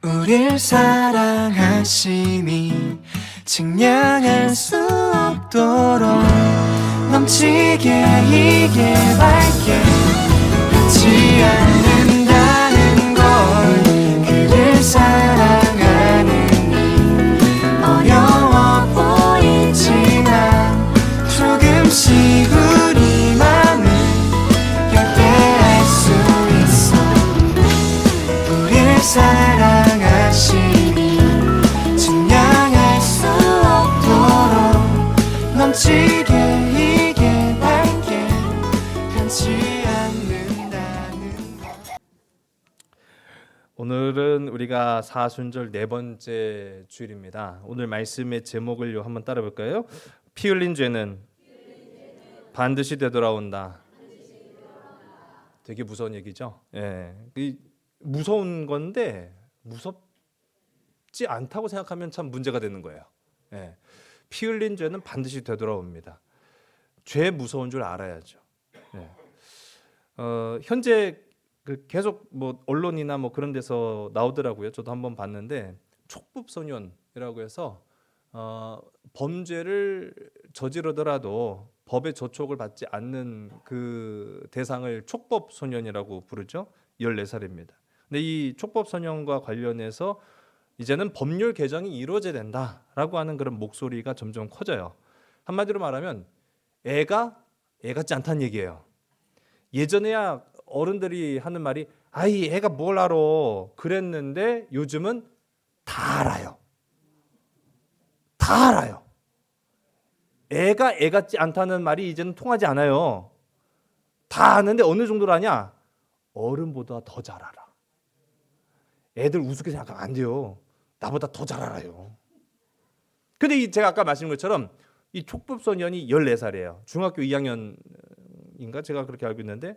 우릴 사랑하심이 측량할 수 없도록 넘치게 이게 밝게 변치 않는다는 걸 그를 사랑하는 어려워 보이지만 조금씩 우리 맘을 열대할 수 있어 우릴 사랑하시니 증명할 수 없도록 넘치게 이게 밝게 변치 않는다는 것. 오늘은 우리가 사순절 네 번째 주일입니다. 오늘 말씀의 제목을요 한번 따라볼까요? 피 흘린 죄는 반드시 되돌아온다. 되게 무서운 얘기죠. 예, 무서운 건데 무섭지 않다고 생각하면 참 문제가 되는 거예요. 예, 피 흘린 죄는 반드시 되돌아옵니다. 죄 무서운 줄 알아야죠. 예. 현재 계속 뭐 언론이나 뭐 그런 데서 나오더라고요. 저도 한번 봤는데 촉법소년이라고 해서 범죄를 저지르더라도 법의 저촉을 받지 않는 그 대상을 촉법소년이라고 부르죠. 14살입니다. 근데 이 촉법소년과 관련해서 이제는 법률 개정이 이루어져야 된다라고 하는 그런 목소리가 점점 커져요. 한마디로 말하면 애가 애 같지 않다는 얘기예요. 예전에야 어른들이 하는 말이 아이 애가 뭘 알아 그랬는데 요즘은 다 알아요. 다 알아요. 애가 애 같지 않다는 말이 이제는 통하지 않아요. 다 아는데 어느 정도로 아냐? 어른보다 더 잘 알아. 애들 우습게 생각하면 안 돼요. 나보다 더 잘 알아요. 근데 제가 아까 말씀드린 것처럼 이 촉법소년이 14살이에요. 중학교 2학년인가 제가 그렇게 알고 있는데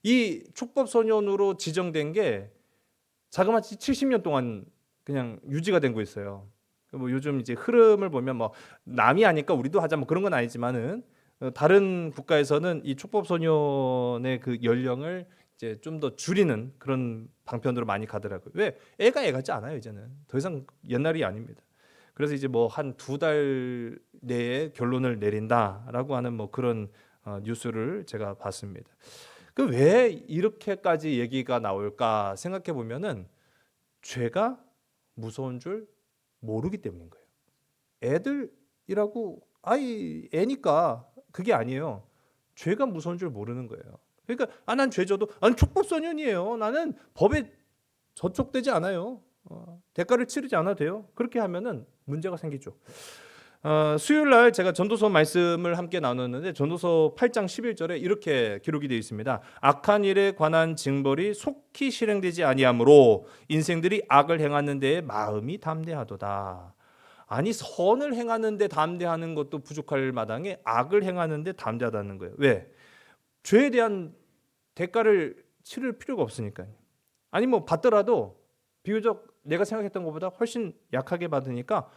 이 촉법소년으로 지정된 게 자그마치 70년 동안 그냥 유지가 된 거 있어요. 뭐 요즘 이제 흐름을 보면 뭐 남이 하니까 우리도 하자 뭐 그런 건 아니지만은 다른 국가에서는 이 촉법소년의 그 연령을 이제 좀 더 줄이는 그런 방편으로 많이 가더라고요. 왜? 애가 애 같지 않아요 이제는. 더 이상 옛날이 아닙니다. 그래서 이제 뭐 한 2달 내에 결론을 내린다라고 하는 뭐 그런 뉴스를 제가 봤습니다. 그 왜 이렇게까지 얘기가 나올까 생각해 보면은 죄가 무서운 줄 모르기 때문인 거예요. 애들이라고 애니까 그게 아니에요. 죄가 무서운 줄 모르는 거예요. 그러니까 난 죄 져도 난 촉법소년이에요. 나는 법에 저촉되지 않아요. 대가를 치르지 않아도 돼요. 그렇게 하면은 문제가 생기죠. 수요일 날 제가 전도서 말씀을 함께 나눴는데 전도서 8장 11절에 이렇게 기록이 되어 있습니다. 악한 일에 관한 징벌이 속히 실행되지 아니하므로 인생들이 악을 행하는 데에 마음이 담대하도다. 아니 선을 행하는 데 담대하는 것도 부족할 마당에 악을 행하는 데 담대하다는 거예요. 왜? 죄에 대한 대가를 치를 필요가 없으니까요. 아니 뭐 받더라도 비교적 내가 생각했던 것보다 훨씬 약하게 받으니까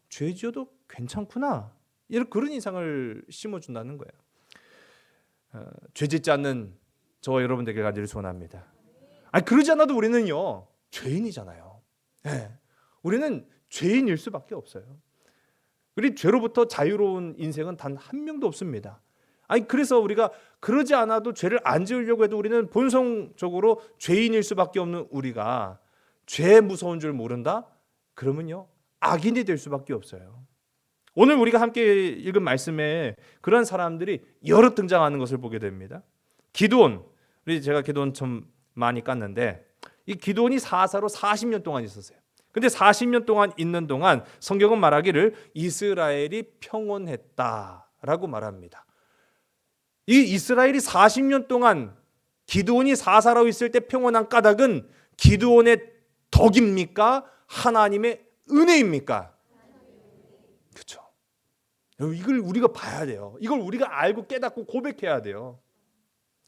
죄 지어도 괜찮구나 이런 그런 인상을 심어준다는 거예요. 죄 짓지 않는 저와 여러분 되길 간절히 소원합니다. 그러지 않아도 우리는요 죄인이잖아요. 네. 우리는 죄인일 수밖에 없어요. 우리 죄로부터 자유로운 인생은 단 한 명도 없습니다. 그래서 우리가 그러지 않아도 죄를 안 지으려고 해도 우리는 본성적으로 죄인일 수밖에 없는 우리가 죄 무서운 줄 모른다? 그러면요 악인이 될 수밖에 없어요. 오늘 우리가 함께 읽은 말씀에 그런 사람들이 여러 등장하는 것을 보게 됩니다. 기드온, 제가 기드온 좀 많이 깠는데 이 기드온이 사사로 40년 동안 있었어요. 근데 40년 동안 있는 동안 성경은 말하기를 이스라엘이 평온했다라고 말합니다. 이 이스라엘이 40년 동안 기드온이 사사로 있을 때 평온한 까닭은 기드온의 덕입니까? 하나님의 은혜입니까? 그렇죠. 이걸 우리가 봐야 돼요. 이걸 우리가 알고 깨닫고 고백해야 돼요.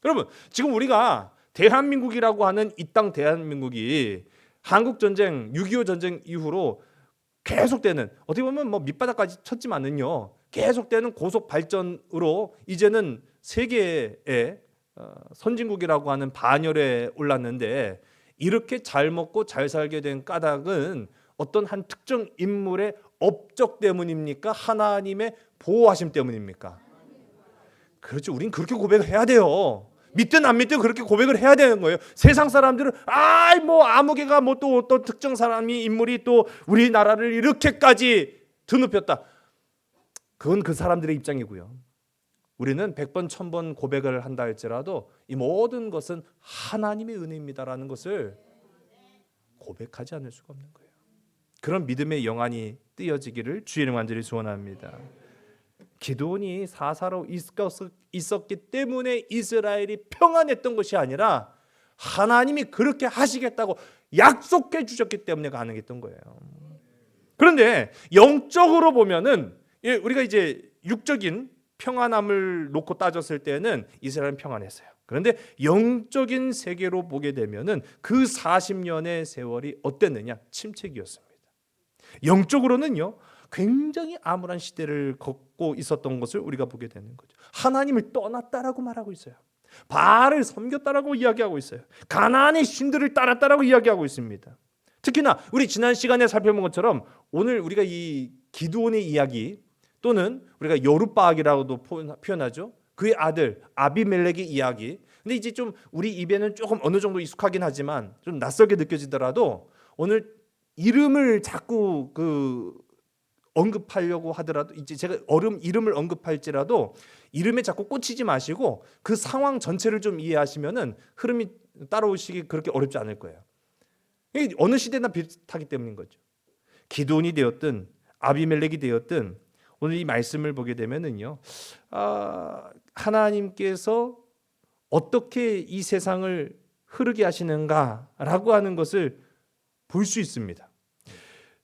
여러분, 지금 우리가 대한민국이라고 하는 이 땅 대한민국이 한국전쟁, 6.25 전쟁 이후로 계속되는 어떻게 보면 뭐 밑바닥까지 쳤지만은요 계속되는 고속 발전으로 이제는 세계의 선진국이라고 하는 반열에 올랐는데 이렇게 잘 먹고 잘 살게 된 까닭은 어떤 한 특정 인물의 업적 때문입니까? 하나님의 보호하심 때문입니까? 그렇죠. 우린 그렇게 고백을 해야 돼요. 믿든 안 믿든 그렇게 고백을 해야 되는 거예요. 세상 사람들은 뭐 아무개가 뭐 또 어떤 특정 사람이 인물이 또 우리나라를 이렇게까지 드높였다. 그건 그 사람들의 입장이고요. 우리는 100번 1000번 고백을 한다 할지라도 이 모든 것은 하나님의 은혜입니다라는 것을 고백하지 않을 수가 없는 거예요. 그런 믿음의 영안이 띄어지기를 주의 이름 간절히 소원합니다. 기드온이 사사로 있었기 때문에 이스라엘이 평안했던 것이 아니라 하나님이 그렇게 하시겠다고 약속해 주셨기 때문에 가능했던 거예요. 그런데 영적으로 보면은 우리가 이제 육적인 평안함을 놓고 따졌을 때는 이스라엘은 평안했어요. 그런데 영적인 세계로 보게 되면은 그 40년의 세월이 어땠느냐? 침체기였습니다. 영적으로는요, 굉장히 암울한 시대를 걷고 있었던 것을 우리가 보게 되는 거죠. 하나님을 떠났다라고 말하고 있어요. 바알을 섬겼다라고 이야기하고 있어요. 가나안의 신들을 따랐다라고 이야기하고 있습니다. 특히나 우리 지난 시간에 살펴본 것처럼 오늘 우리가 이 기드온의 이야기 또는 우리가 여룻바알이라고도 표현하죠. 그의 아들 아비멜렉의 이야기. 근데 이제 좀 우리 입에는 조금 어느 정도 익숙하긴 하지만 좀 낯설게 느껴지더라도 오늘 이름을 자꾸 언급하려고 하더라도 이제 제가 이름을 언급할지라도 이름에 자꾸 꽂히지 마시고 그 상황 전체를 좀 이해하시면은 흐름이 따라오시기 그렇게 어렵지 않을 거예요. 이게 어느 시대나 비슷하기 때문인 거죠. 기드온이 되었든 아비멜렉이 되었든 오늘 이 말씀을 보게 되면은요, 하나님께서 어떻게 이 세상을 흐르게 하시는가라고 하는 것을 볼 수 있습니다.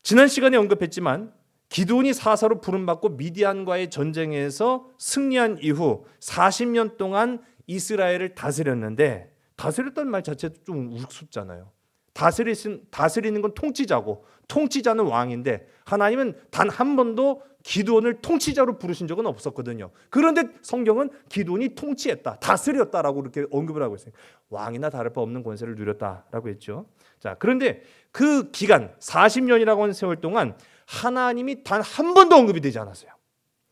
지난 시간에 언급했지만 기드온이 사사로 부름받고 미디안과의 전쟁에서 승리한 이후 40년 동안 이스라엘을 다스렸는데, 다스렸다는 말 자체도 좀 우습잖아요. 다스리는 건 통치자고 통치자는 왕인데 하나님은 단 한 번도 기드온을 통치자로 부르신 적은 없었거든요. 그런데 성경은 기드온이 통치했다, 다스렸다라고 이렇게 언급을 하고 있어요. 왕이나 다를 바 없는 권세를 누렸다라고 했죠. 자, 그런데 그 기간 40년이라고 하는 세월 동안 하나님이 단 한 번도 언급이 되지 않았어요.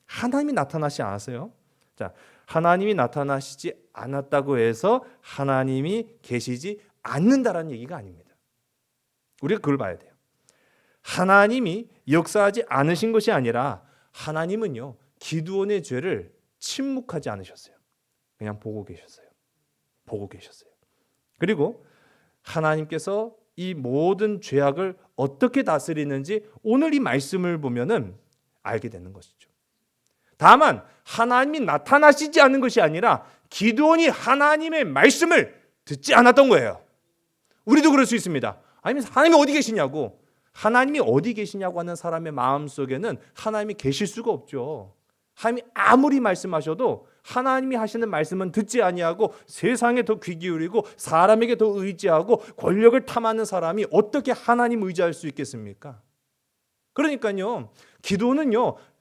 하나님이 나타나시지 않았어요. 자, 하나님이 나타나시지 않았다고 해서 하나님이 계시지 않는다라는 얘기가 아닙니다. 우리가 그걸 봐야 돼요. 하나님이 역사하지 않으신 것이 아니라 하나님은요, 기드온의 죄를 침묵하지 않으셨어요. 그냥 보고 계셨어요. 보고 계셨어요. 그리고 하나님께서 이 모든 죄악을 어떻게 다스리는지 오늘 이 말씀을 보면은 알게 되는 것이죠. 다만 하나님이 나타나시지 않은 것이 아니라 기드온이 하나님의 말씀을 듣지 않았던 거예요. 우리도 그럴 수 있습니다. 아니면 하나님이 어디 계시냐고. 하나님이 어디 계시냐고 하는 사람의 마음속에는 하나님이 계실 수가 없죠. 하나님이 아무리 말씀하셔도 하나님이 하시는 말씀은 듣지 아니하고 세상에 더 귀 기울이고 사람에게 더 의지하고 권력을 탐하는 사람이 어떻게 하나님 의지할 수 있겠습니까? 그러니까요,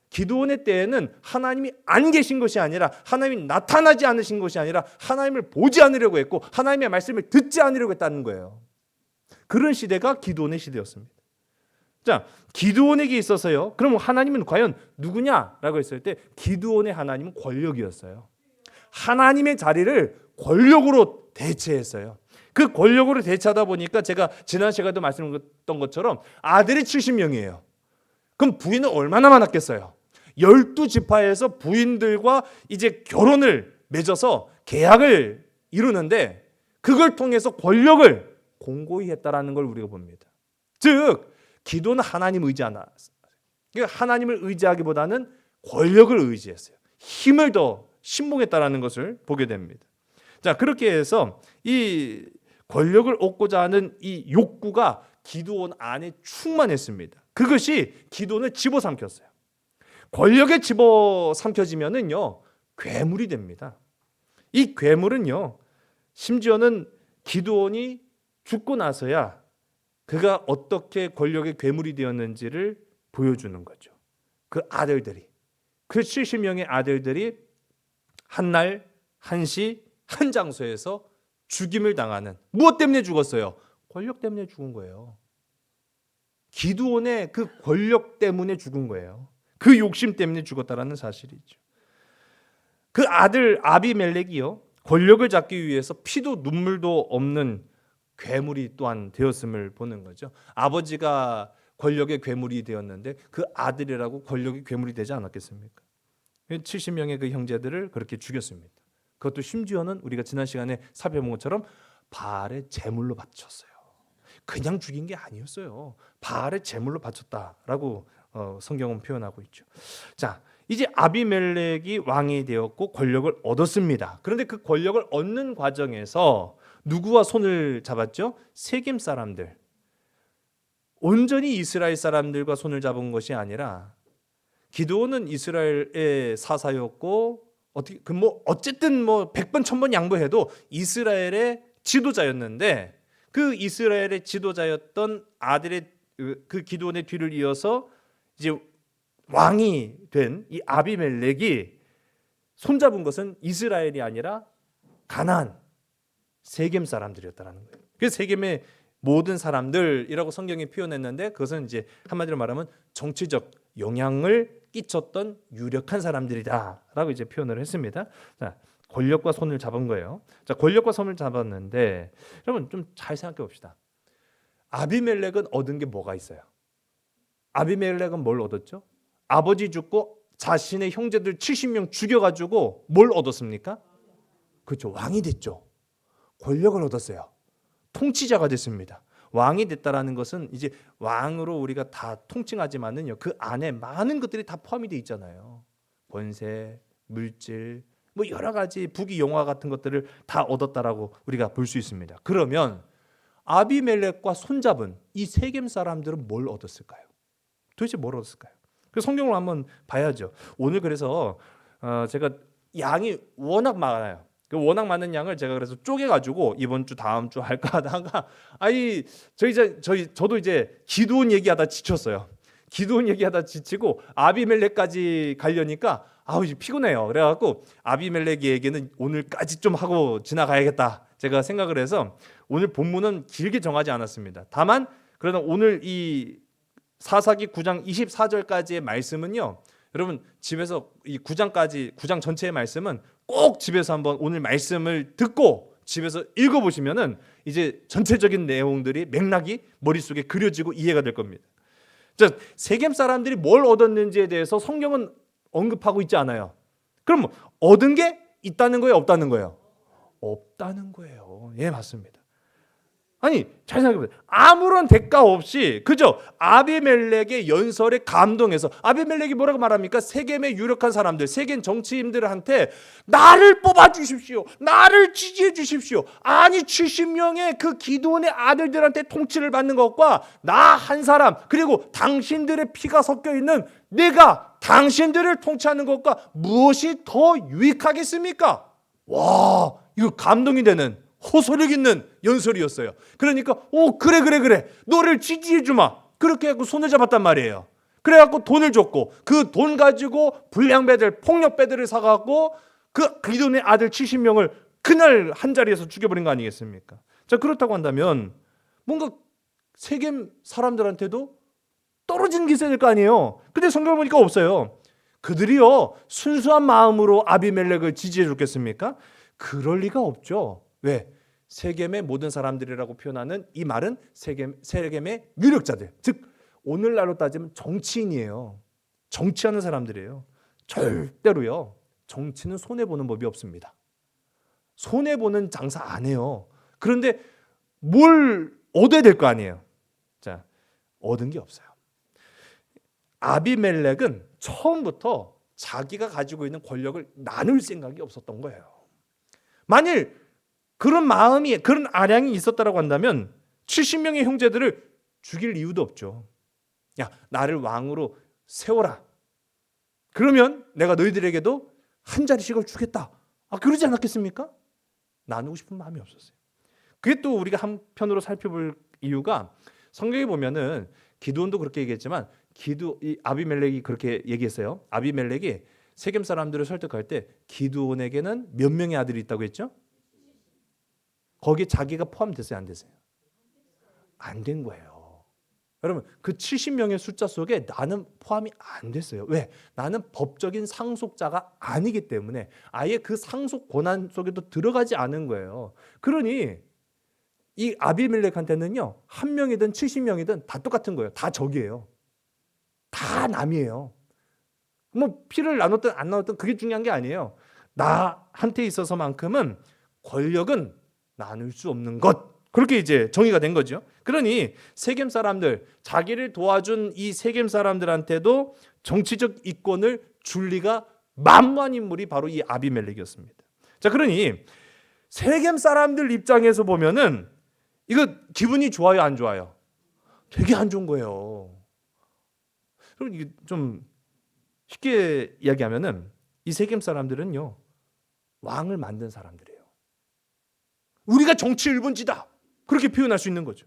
기드온의 때에는 하나님이 안 계신 것이 아니라 하나님이 나타나지 않으신 것이 아니라 하나님을 보지 않으려고 했고 하나님의 말씀을 듣지 않으려고 했다는 거예요. 그런 시대가 기드온의 시대였습니다. 자, 기드온에게 있어서요, 그럼 하나님은 과연 누구냐라고 했을 때 기드온의 하나님은 권력이었어요. 하나님의 자리를 권력으로 대체했어요. 그 권력으로 대체하다 보니까 제가 지난 시간에도 말씀드렸던 것처럼 아들이 70명이에요. 그럼 부인은 얼마나 많았겠어요? 12지파에서 부인들과 이제 결혼을 맺어서 계약을 이루는데 그걸 통해서 권력을 공고히 했다라는 걸 우리가 봅니다. 즉 기도는 하나님 의지하나, 그러니까 하나님을 의지하기보다는 권력을 의지했어요. 힘을 더 신봉했다라는 것을 보게 됩니다. 자, 그렇게 해서 이 권력을 얻고자 하는 이 욕구가 기드온 안에 충만했습니다. 그것이 기드온을 집어삼켰어요. 권력에 집어삼켜지면은요, 괴물이 됩니다. 이 괴물은요, 심지어는 기드온이 죽고 나서야 그가 어떻게 권력의 괴물이 되었는지를 보여주는 거죠. 그 아들들이, 그 70명의 아들들이 한 날, 한 시, 한 장소에서 죽임을 당하는, 무엇 때문에 죽었어요? 권력 때문에 죽은 거예요. 기드온의 그 권력 때문에 죽은 거예요. 그 욕심 때문에 죽었다라는 사실이죠. 그 아들 아비멜렉이요, 권력을 잡기 위해서 피도 눈물도 없는 괴물이 또한 되었음을 보는 거죠. 아버지가 권력의 괴물이 되었는데 그 아들이라고 권력의 괴물이 되지 않았겠습니까? 70명의 그 형제들을 그렇게 죽였습니다. 그것도 심지어는 우리가 지난 시간에 살펴본 것처럼 바알의 제물로 바쳤어요. 그냥 죽인 게 아니었어요. 바알의 제물로 바쳤다라고 성경은 표현하고 있죠. 자, 이제 아비멜렉이 왕이 되었고 권력을 얻었습니다. 그런데 그 권력을 얻는 과정에서 누구와 손을 잡았죠? 세겜 사람들. 온전히 이스라엘 사람들과 손을 잡은 것이 아니라, 기드온은 이스라엘의 사사였고 어쨌든 100번 1000번 양보해도 이스라엘의 지도자였는데, 그 이스라엘의 지도자였던 아들의 그 기드온의 뒤를 이어서 이제 왕이 된 이 아비멜렉이 손잡은 것은 이스라엘이 아니라 가나안 세겜 사람들이었다라는 거예요. 그래서 세겜의 모든 사람들이라고 성경이 표현했는데, 그것은 이제 한마디로 말하면 정치적 영향을 끼쳤던 유력한 사람들이다라고 이제 표현을 했습니다. 자, 권력과 손을 잡은 거예요. 자, 권력과 손을 잡았는데 여러분 좀 잘 생각해 봅시다. 아비멜렉은 얻은 게 뭐가 있어요? 아비멜렉은 뭘 얻었죠? 아버지 죽고 자신의 형제들 70명 죽여가지고 뭘 얻었습니까? 그렇죠, 왕이 됐죠. 권력을 얻었어요. 통치자가 됐습니다. 왕이 됐다라는 것은 이제 왕으로 우리가 다 통칭하지만은요, 그 안에 많은 것들이 다 포함이 돼 있잖아요. 권세, 물질, 여러 가지 부귀 영화 같은 것들을 다 얻었다라고 우리가 볼 수 있습니다. 그러면 아비멜렉과 손잡은 이 세겜 사람들은 뭘 얻었을까요? 도대체 뭘 얻었을까요? 그 성경을 한번 봐야죠. 오늘 그래서 제가 양이 워낙 많아요. 그 워낙 많은 양을 제가 그래서 쪼개가지고 이번 주 다음 주 할까 하다가 저도 이제 기드온 얘기하다 지쳤어요. 기드온 얘기하다 지치고 아비멜렉까지 가려니까 이제 피곤해요. 그래갖고 아비멜렉 얘기는 오늘까지 좀 하고 지나가야겠다 제가 생각을 해서 오늘 본문은 길게 정하지 않았습니다. 다만 그러나 오늘 이 사사기 9장 24절까지의 말씀은요, 여러분 집에서 이 9장 전체의 말씀은 꼭 집에서 한번 오늘 말씀을 듣고 집에서 읽어보시면은 이제 전체적인 내용들이 맥락이 머릿속에 그려지고 이해가 될 겁니다. 자, 세겜 사람들이 뭘 얻었는지에 대해서 성경은 언급하고 있지 않아요. 그럼 얻은 게 있다는 거예요, 없다는 거예요? 없다는 거예요. 예, 맞습니다. 아니, 잘 생각해보세요. 아무런 대가 없이 그죠? 아비멜렉의 연설에 감동해서, 아비멜렉이 뭐라고 말합니까? 세겜의 유력한 사람들, 세겜 정치인들한테 나를 뽑아주십시오, 나를 지지해 주십시오. 아니 70명의 그 기드온의 아들들한테 통치를 받는 것과 나 한 사람, 그리고 당신들의 피가 섞여 있는 내가 당신들을 통치하는 것과 무엇이 더 유익하겠습니까? 와, 이거 감동이 되는, 호소력 있는 연설이었어요. 그러니까 그래 너를 지지해 주마, 그렇게 해서 손을 잡았단 말이에요. 그래갖고 돈을 줬고 그 돈 가지고 불량배들, 폭력배들을 사갖고 그 기드온의 아들 70명을 그날 한 자리에서 죽여버린 거 아니겠습니까? 자, 그렇다고 한다면 뭔가 세겜 사람들한테도 떨어지는 게 있어야 될 거 아니에요. 근데 성경을 보니까 없어요. 그들이요 순수한 마음으로 아비멜렉을 지지해 줬겠습니까? 그럴 리가 없죠. 왜? 세겜의 모든 사람들이라고 표현하는 이 말은 세겜의 유력자들, 즉 오늘날로 따지면 정치인이에요. 정치하는 사람들이에요. 절대로요 정치는 손해보는 법이 없습니다. 손해보는 장사 안 해요. 그런데 뭘 얻어야 될 거 아니에요. 자, 얻은 게 없어요. 아비멜렉은 처음부터 자기가 가지고 있는 권력을 나눌 생각이 없었던 거예요. 만일 그런 마음이, 그런 아량이 있었다라고 한다면 70명의 형제들을 죽일 이유도 없죠. 야, 나를 왕으로 세워라. 그러면 내가 너희들에게도 한 자리씩을 주겠다. 그러지 않았겠습니까? 나누고 싶은 마음이 없었어요. 그게 또 우리가 한편으로 살펴볼 이유가, 성경에 보면은 기드온도 그렇게 얘기했지만 이 아비멜렉이 그렇게 얘기했어요. 아비멜렉이 세겜 사람들을 설득할 때 기드온에게는 몇 명의 아들이 있다고 했죠? 거기에 자기가 포함됐어요, 안 됐어요? 안 된 거예요. 여러분, 그 70명의 숫자 속에 나는 포함이 안 됐어요. 왜? 나는 법적인 상속자가 아니기 때문에 아예 그 상속 권한 속에도 들어가지 않은 거예요. 그러니 이 아비멜렉한테는요, 1명이든 70명이든 다 똑같은 거예요. 다 적이에요. 다 남이에요. 뭐 피를 나눴든 안 나눴든 그게 중요한 게 아니에요. 나한테 있어서만큼은 권력은 나눌 수 없는 것. 그렇게 이제 정의가 된 거죠. 그러니 세겜 사람들, 자기를 도와준 이 세겜 사람들한테도 정치적 이권을 줄 리가 만무한 인물이 바로 이 아비멜렉이었습니다. 자, 그러니 세겜 사람들 입장에서 보면은 이거 기분이 좋아요, 안 좋아요? 되게 안 좋은 거예요. 그럼 이게 좀 쉽게 이야기하면은 이 세겜 사람들은요, 왕을 만든 사람들이에요. 우리가 정치 일본지다, 그렇게 표현할 수 있는 거죠.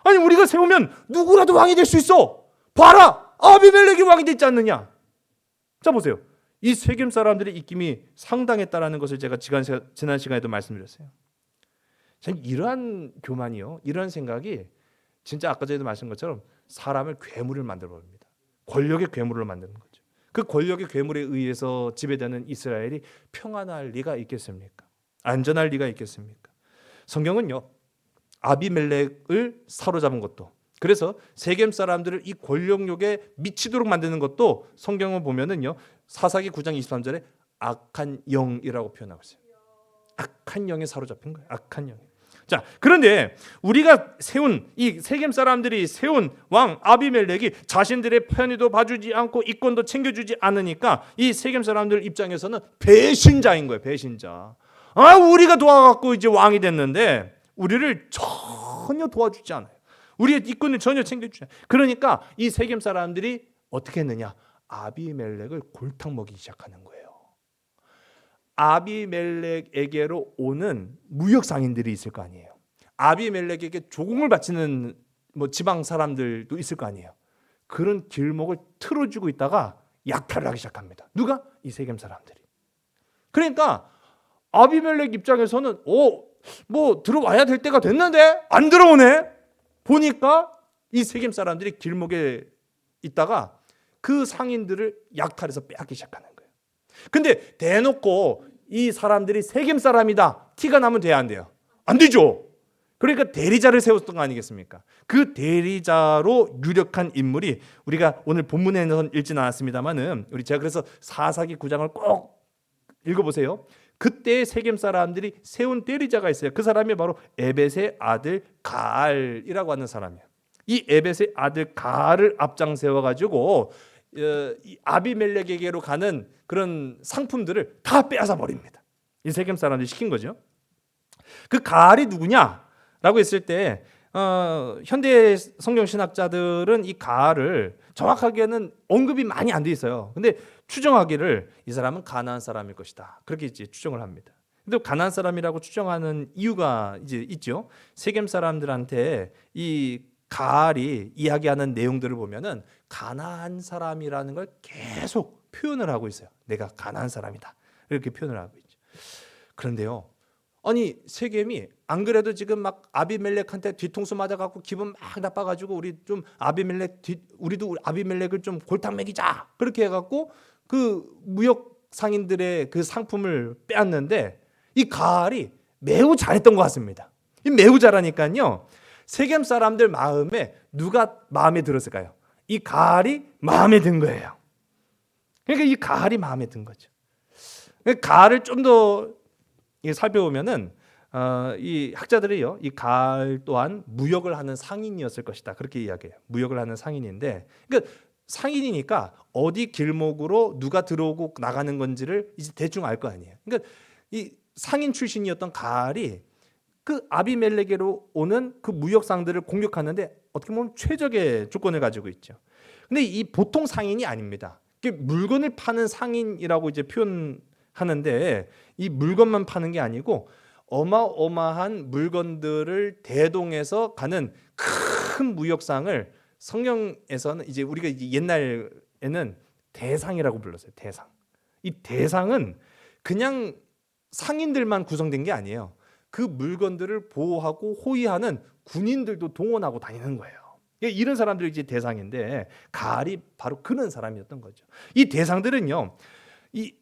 아니, 우리가 세우면 누구라도 왕이 될 수 있어. 봐라, 아비멜렉이 왕이 됐지 않느냐. 자, 보세요. 이 세겜 사람들의 입김이 상당했다라는 것을 제가 지난 시간에도 말씀드렸어요. 참 이러한 교만이요, 이러한 생각이 진짜 아까 전에도 말씀한 것처럼 사람을 괴물을 만들어 버립니다. 권력의 괴물을 만드는 거죠. 그 권력의 괴물에 의해서 지배되는 이스라엘이 평안할 리가 있겠습니까? 안전할 리가 있겠습니까? 성경은요, 아비멜렉을 사로잡은 것도, 그래서 세겜 사람들을 이 권력욕에 미치도록 만드는 것도 성경을 보면은요, 사사기 9장 23절에 악한 영이라고 표현하고 있어요. 악한 영에 사로잡힌 거예요. 악한 영. 자, 그런데 우리가 세운 이 세겜 사람들이 세운 왕 아비멜렉이 자신들의 편의도 봐주지 않고 이권도 챙겨주지 않으니까 이 세겜 사람들 입장에서는 배신자인 거예요. 배신자. 아, 우리가 도와갖고 이제 왕이 됐는데 우리를 전혀 도와주지 않아요. 우리의 이권을 전혀 챙겨주지 않아요. 그러니까 이 세겜 사람들이 어떻게 했느냐? 아비멜렉을 골탕 먹이기 시작하는 거예요. 아비멜렉에게로 오는 무역 상인들이 있을 거 아니에요. 아비멜렉에게 조공을 바치는 뭐 지방 사람들도 있을 거 아니에요. 그런 길목을 틀어주고 있다가 약탈을 하기 시작합니다. 누가? 이 세겜 사람들이. 그러니까 아비멜렉 입장에서는 뭐 들어와야 될 때가 됐는데 안 들어오네. 보니까 이 세겜 사람들이 길목에 있다가 그 상인들을 약탈해서 빼앗기 시작하는 거예요. 근데 대놓고 이 사람들이 세겜 사람이다 티가 나면 돼야 안 돼요? 안 되죠. 그러니까 대리자를 세웠던 거 아니겠습니까? 그 대리자로 유력한 인물이 우리가 오늘 본문에는 읽지는 않았습니다만은 제가 그래서 사사기 9장을 꼭 읽어보세요. 그때 세겜 사람들이 세운 대리자가 있어요. 그 사람이 바로 에벳의 아들 가알이라고 하는 사람이에요. 이 에벳의 아들 가알을 앞장 세워가지고 이 아비멜렉에게로 가는 그런 상품들을 다 빼앗아 버립니다. 이 세겜 사람들이 시킨 거죠. 그 가알이 누구냐라고 했을 때 현대 성경 신학자들은 이 가알을 정확하게는 언급이 많이 안 돼 있어요. 근데 추정하기를 이 사람은 가나안 사람일 것이다, 그렇게 이제 추정을 합니다. 근데 가나안 사람이라고 추정하는 이유가 이제 있죠. 세겜 사람들한테 이 가알이 이야기하는 내용들을 보면은 가나안 사람이라는 걸 계속 표현을 하고 있어요. 내가 가나안 사람이다, 이렇게 표현을 하고 있죠. 그런데요, 아니 세겜이 안 그래도 지금 막 아비멜렉한테 뒤통수 맞아갖고 기분 막 나빠가지고 우리도 아비멜렉을 좀 골탕 먹이자, 그렇게 해갖고 그 무역 상인들의 그 상품을 빼앗는데 이 가알이 매우 잘했던 것 같습니다. 이 매우 잘하니까요, 세겜 사람들 마음에 누가 마음에 들었을까요? 이 가알이 마음에 든 거예요. 그러니까 이 가알이 마음에 든 거죠. 가알을 좀 더 살펴보면은 이 학자들이요, 이 가알 또한 무역을 하는 상인이었을 것이다, 그렇게 이야기해요. 무역을 하는 상인인데, 그러니까 상인이니까 어디 길목으로 누가 들어오고 나가는 건지를 이제 대충 알 거 아니에요. 그러니까 이 상인 출신이었던 가알이 그 아비멜렉에로 오는 그 무역상들을 공격하는데 어떻게 보면 최적의 조건을 가지고 있죠. 근데 이 보통 상인이 아닙니다. 물건을 파는 상인이라고 이제 표현하는데 이 물건만 파는 게 아니고 어마어마한 물건들을 대동해서 가는 큰 무역상을 성경에서는 이제 우리가 이제 옛날에는 대상이라고 불렀어요. 대상. 이 대상은 그냥 상인들만 구성된 게 아니에요. 그 물건들을 보호하고 호위하는 군인들도 동원하고 다니는 거예요. 이런 사람들이 이제 대상인데 가알이 바로 그런 사람이었던 거죠. 이 대상들은요, 이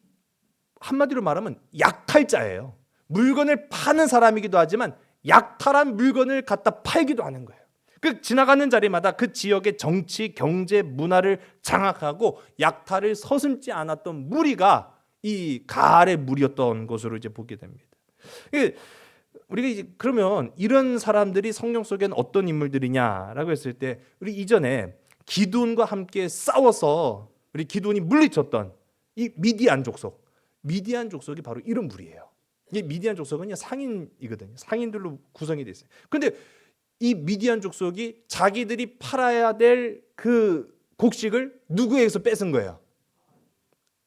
한마디로 말하면 약탈자예요. 물건을 파는 사람이기도 하지만 약탈한 물건을 갖다 팔기도 하는 거예요. 그 지나가는 자리마다 그 지역의 정치, 경제, 문화를 장악하고 약탈을 서슴지 않았던 무리가 이 가알의 무리였던 것으로 이제 보게 됩니다. 우리가 이제 그러면 이런 사람들이 성경 속에는 어떤 인물들이냐라고 했을 때, 우리 이전에 기드온과 함께 싸워서 우리 기드온이 물리쳤던 이 미디안 족속이 바로 이런 무리예요. 이 미디안 족속은 상인이거든요. 상인들로 구성이 돼 있어요. 그런데 이 미디안 족속이 자기들이 팔아야 될 그 곡식을 누구에게서 뺏은 거예요?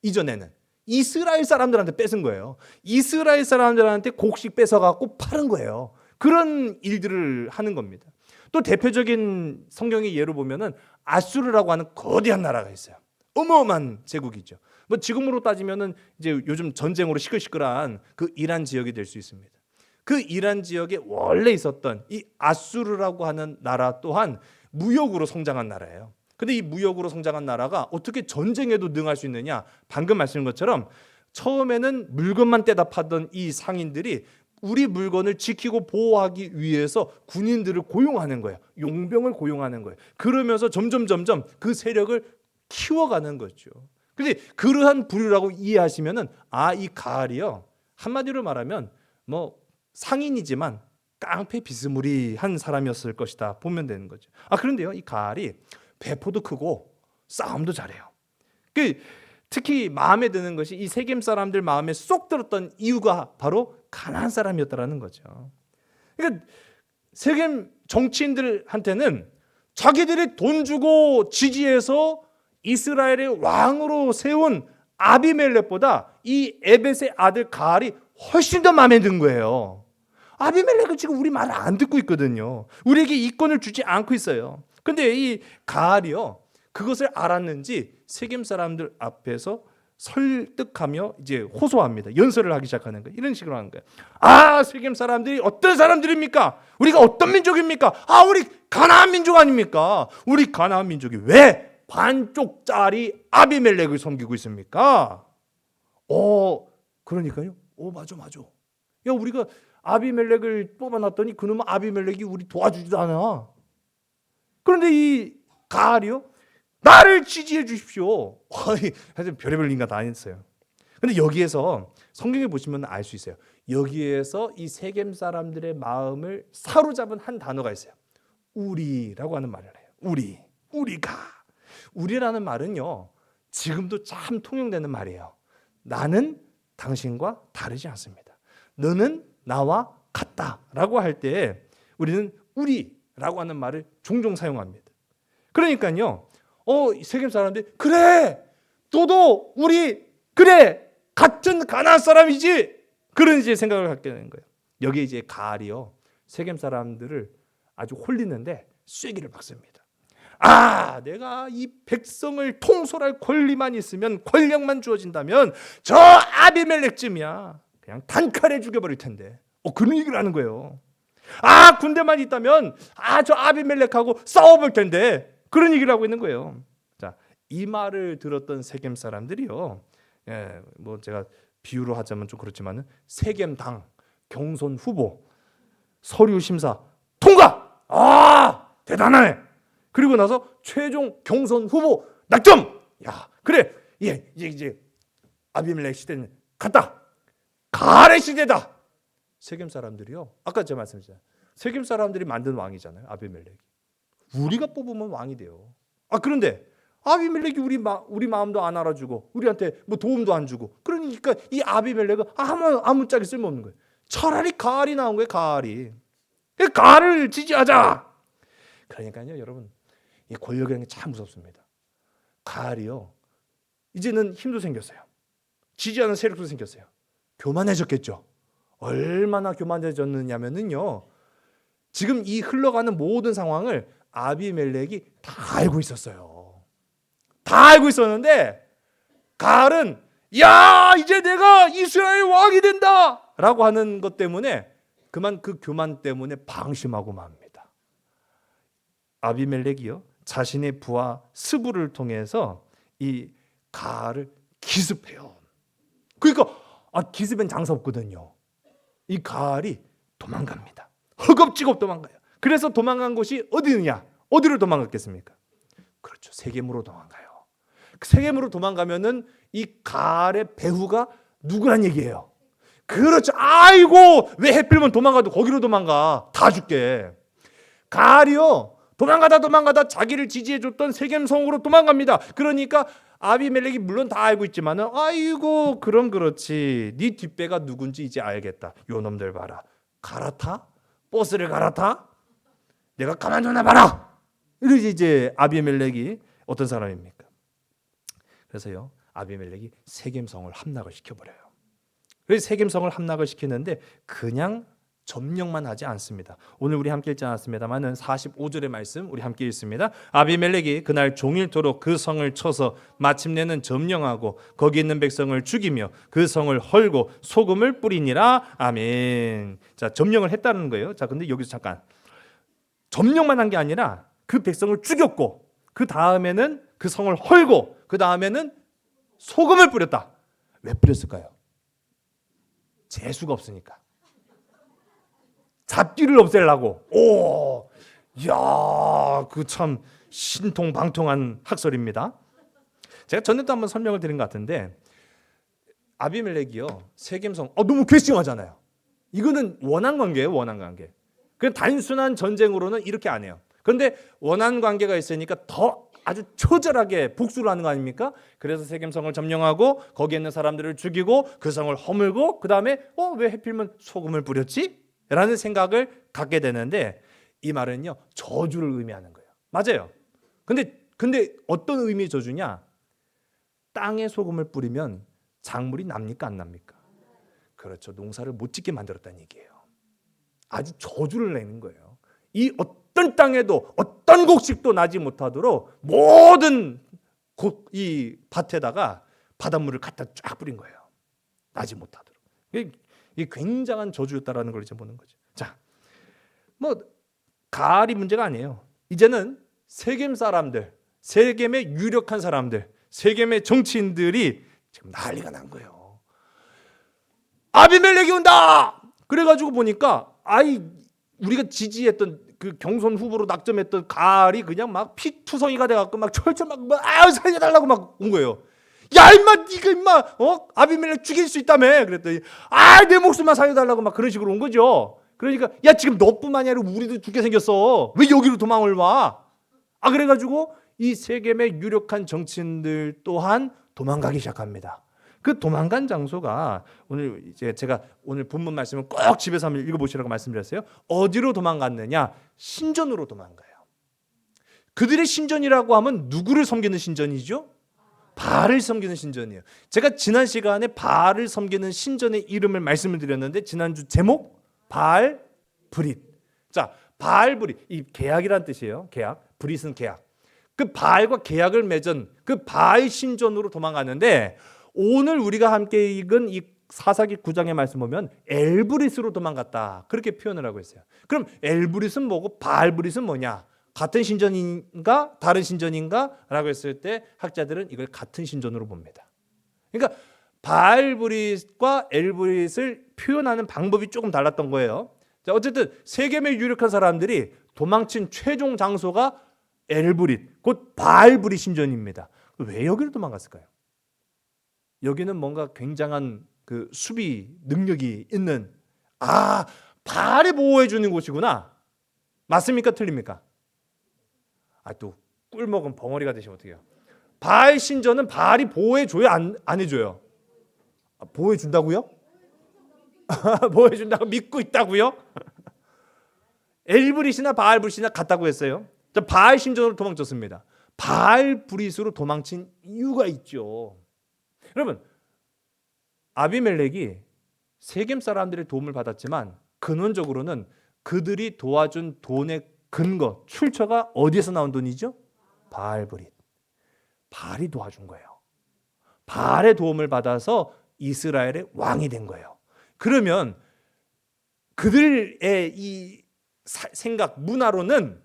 이전에는 이스라엘 사람들한테 뺏은 거예요. 이스라엘 사람들한테 곡식 뺏어갖고 파는 거예요. 그런 일들을 하는 겁니다. 또 대표적인 성경의 예로 보면은 아수르라고 하는 거대한 나라가 있어요. 어마어마한 제국이죠. 뭐 지금으로 따지면은 이제 요즘 전쟁으로 시끌시끌한 그 이란 지역이 될 수 있습니다. 그 이란 지역에 원래 있었던 이 아수르라고 하는 나라 또한 무역으로 성장한 나라예요. 근데 이 무역으로 성장한 나라가 어떻게 전쟁에도 능할 수 있느냐? 방금 말씀드린 것처럼 처음에는 물건만 떼다 파던 이 상인들이 우리 물건을 지키고 보호하기 위해서 군인들을 고용하는 거예요. 용병을 고용하는 거예요. 그러면서 점점 그 세력을 키워가는 거죠. 근데 그러한 부류라고 이해하시면은 이 가알이요, 한마디로 말하면 뭐 상인이지만 깡패 비스무리한 사람이었을 것이다 보면 되는 거죠. 그런데요, 이 가알이 배포도 크고 싸움도 잘해요. 특히 마음에 드는 것이 이 세겜 사람들 마음에 쏙 들었던 이유가 바로 가나안 사람이었다라는 거죠. 그러니까 세겜 정치인들한테는 자기들이 돈 주고 지지해서 이스라엘의 왕으로 세운 아비멜렉보다 이 에벳의 아들 가알이 훨씬 더 마음에 든 거예요. 아비멜렉은 지금 우리 말을 안 듣고 있거든요. 우리에게 이권을 주지 않고 있어요. 근데 이 가알이요, 그것을 알았는지 세겜 사람들 앞에서 설득하며 이제 호소합니다. 연설을 하기 시작하는 거예요. 이런 식으로 하는 거예요. 세겜 사람들이 어떤 사람들입니까? 우리가 어떤 민족입니까? 우리 가나안 민족 아닙니까? 우리 가나안 민족이 왜 반쪽짜리 아비멜렉을 섬기고 있습니까? 그러니까요. 맞아. 야, 우리가 아비멜렉을 뽑아놨더니 그놈의 아비멜렉이 우리 도와주지도 않아. 그런데 이 가알이요, 나를 지지해 주십시오. 하여튼 별의별 인간 다 했어요. 근데 여기에서 성경에 보시면 알 수 있어요. 여기에서 이 세겜 사람들의 마음을 사로잡은 한 단어가 있어요. 우리라고 하는 말을 해요. 우리라는 말은요, 지금도 참 통용되는 말이에요. 나는 당신과 다르지 않습니다. 너는 나와 같다라고 할 때 우리는 우리라고 하는 말을 종종 사용합니다. 그러니까요, 세겜 사람들이 그래, 너도 우리 그래 같은 가나안 사람이지, 그런 이제 생각을 갖게 되는 거예요. 여기에 이제 가알이요, 세겜 사람들을 아주 홀리는데 쐐기를 박습니다. 내가 이 백성을 통솔할 권리만 있으면, 권력만 주어진다면 저 아비멜렉쯤이야 그냥 단칼에 죽여버릴 텐데. 그런 얘기를 하는 거예요. 군대만 있다면 저 아비멜렉하고 싸워볼 텐데, 그런 얘기를 하고 있는 거예요. 자, 이 말을 들었던 세겜 사람들이요, 뭐 제가 비유로 하자면 좀 그렇지만은 세겜당 경선 후보 서류 심사 통과. 대단하네. 그리고 나서 최종 경선 후보 낙점. 그래, 이제 아비멜렉 시대는 갔다. 가알의 시대다. 세겜 사람들이요, 아까 제가 말씀드렸잖아요. 세겜 사람들이 만든 왕이잖아요, 아비멜렉이. 우리가 뽑으면 왕이 돼요. 그런데 아비멜렉이 우리 마음도 안 알아주고 우리한테 뭐 도움도 안 주고, 그러니까 이 아비멜렉은 아무짝에 쓸모없는 거예요. 차라리 가알이 나온 거예요. 가알을 지지하자. 그러니까요, 여러분, 이 권력이라는 게 참 무섭습니다. 가알이요, 이제는 힘도 생겼어요. 지지하는 세력도 생겼어요. 교만해졌겠죠. 얼마나 교만해졌느냐면요, 지금 이 흘러가는 모든 상황을 아비멜렉이 다 알고 있었어요. 다 알고 있었는데 가알은 이제 내가 이스라엘 왕이 된다 라고 하는 것 때문에 그만 그 교만 때문에 방심하고 맙니다. 아비멜렉이요 자신의 부하 스부를 통해서 이 가알을 기습해요. 그러니까 기습엔 장사 없거든요. 이 가알이 도망갑니다. 허겁지겁 도망가요. 그래서 도망간 곳이 어디느냐? 어디로 도망갔겠습니까? 그렇죠. 세겜으로 도망가요. 세겜으로 도망가면은 이 가알의 배후가 누구란 얘기예요? 그렇죠. 아이고 왜 해필이면 도망가도 거기로 도망가? 다 죽게. 가알이요 도망가다 자기를 지지해줬던 세겜성으로 도망갑니다. 그러니까 아비멜렉이 물론 다 알고 있지만은 아이고 그럼 그렇지. 네 뒷배가 누군지 이제 알겠다. 요 놈들 봐라. 갈아타? 버스를 갈아타? 내가 가만두나 봐라. 이러지 이제 아비멜렉이 어떤 사람입니까? 그래서요 아비멜렉이 세겜성을 함락을 시켜버려요. 그래서 세겜성을 함락을 시키는데 그냥 점령만 하지 않습니다. 오늘 우리 함께 읽지 않았습니다만은 45절의 말씀 우리 함께 읽습니다. 아비멜렉이 그날 종일토록 그 성을 쳐서 마침내는 점령하고 거기 있는 백성을 죽이며 그 성을 헐고 소금을 뿌리니라. 아멘. 자, 점령을 했다는 거예요. 자, 근데 여기서 잠깐 점령만 한 게 아니라 그 백성을 죽였고 그 다음에는 그 성을 헐고 그 다음에는 소금을 뿌렸다. 왜 뿌렸을까요? 재수가 없으니까. 잡기를 없애려고. 오, 야, 그 참 신통방통한 학설입니다. 제가 전에도 한번 설명을 드린 것 같은데 아비멜렉이요 세겜성 너무 괘씸하잖아요. 이거는 원한 관계예요, 원한 관계. 그냥 단순한 전쟁으로는 이렇게 안 해요. 그런데 원한 관계가 있으니까 더 아주 처절하게 복수를 하는 거 아닙니까? 그래서 세겜성을 점령하고 거기에 있는 사람들을 죽이고 그 성을 허물고 그 다음에 왜 해필이면 소금을 뿌렸지? 라는 생각을 갖게 되는데 이 말은요 저주를 의미하는 거예요. 맞아요. 근데 어떤 의미의 저주냐? 땅에 소금을 뿌리면 작물이 납니까 안 납니까? 그렇죠. 농사를 못 짓게 만들었다는 얘기예요. 아주 저주를 내는 거예요. 이 어떤 땅에도 어떤 곡식도 나지 못하도록 모든 이 밭에다가 바닷물을 갖다 쫙 뿌린 거예요. 나지 못하도록. 이 굉장한 저주였다라는 걸 이제 보는 거죠. 자, 가알이 문제가 아니에요. 이제는 세겜 사람들, 세겜의 유력한 사람들, 세겜의 정치인들이 지금 난리가 난 거예요. 아비멜렉이 온다. 그래가지고 보니까 우리가 지지했던 그 경선 후보로 낙점했던 가알이 그냥 막 피투성이가 돼갖고 막 철철 막 살려달라고 막 온 거예요. 야 임마 니가 임마 아비멜렉 죽일 수 있다며 그랬더니 내 목숨만 살려달라고 막 그런 식으로 온 거죠. 그러니까 야 지금 너뿐만이 아니라 우리도 죽게 생겼어. 왜 여기로 도망을 와? 그래가지고 이 세겜의 유력한 정치인들 또한 도망가기 시작합니다. 그 도망간 장소가 오늘 이제 제가 오늘 본문 말씀을 꼭 집에서 한번 읽어보시라고 말씀드렸어요. 어디로 도망갔느냐? 신전으로 도망가요. 그들의 신전이라고 하면 누구를 섬기는 신전이죠? 바알을 섬기는 신전이에요. 제가 지난 시간에 바알을 섬기는 신전의 이름을 말씀을 드렸는데 지난주 제목 바알 브릿. 자, 바알 브릿 이 계약이란 뜻이에요. 계약. 브릿은 계약. 그 바알과 계약을 맺은 그 바알 신전으로 도망가는데 오늘 우리가 함께 읽은 이 사사기 9장의 말씀 보면 엘브릿으로 도망갔다. 그렇게 표현을 하고 있어요. 그럼 엘브릿은 뭐고 바알 브릿은 뭐냐? 같은 신전인가 다른 신전인가? 라고 했을 때 학자들은 이걸 같은 신전으로 봅니다. 그러니까 바알브릿과 엘브릿을 표현하는 방법이 조금 달랐던 거예요. 자, 어쨌든 세겜의 유력한 사람들이 도망친 최종 장소가 엘브릿, 곧 바알브릿 신전입니다. 왜 여기로 도망갔을까요? 여기는 뭔가 굉장한 그 수비 능력이 있는 바알이 보호해 주는 곳이구나. 맞습니까? 틀립니까? 또 꿀 먹은 벙어리가 되시면 어떡해요? 바알 신전은 바알이 보호해 줘요? 안 해줘요? 보호해 준다고요? 보호해 준다고 믿고 있다고요? 엘브릿이나 바알브릿이나 같다고 했어요. 자, 바알 신전으로 도망쳤습니다. 바알브릿으로 도망친 이유가 있죠. 여러분, 아비멜렉이 세겜 사람들의 도움을 받았지만 근원적으로는 그들이 도와준 돈의 근거, 출처가 어디에서 나온 돈이죠? 바알브릿. 바알이 도와준 거예요. 바알의 도움을 받아서 이스라엘의 왕이 된 거예요. 그러면 그들의 이 생각 문화로는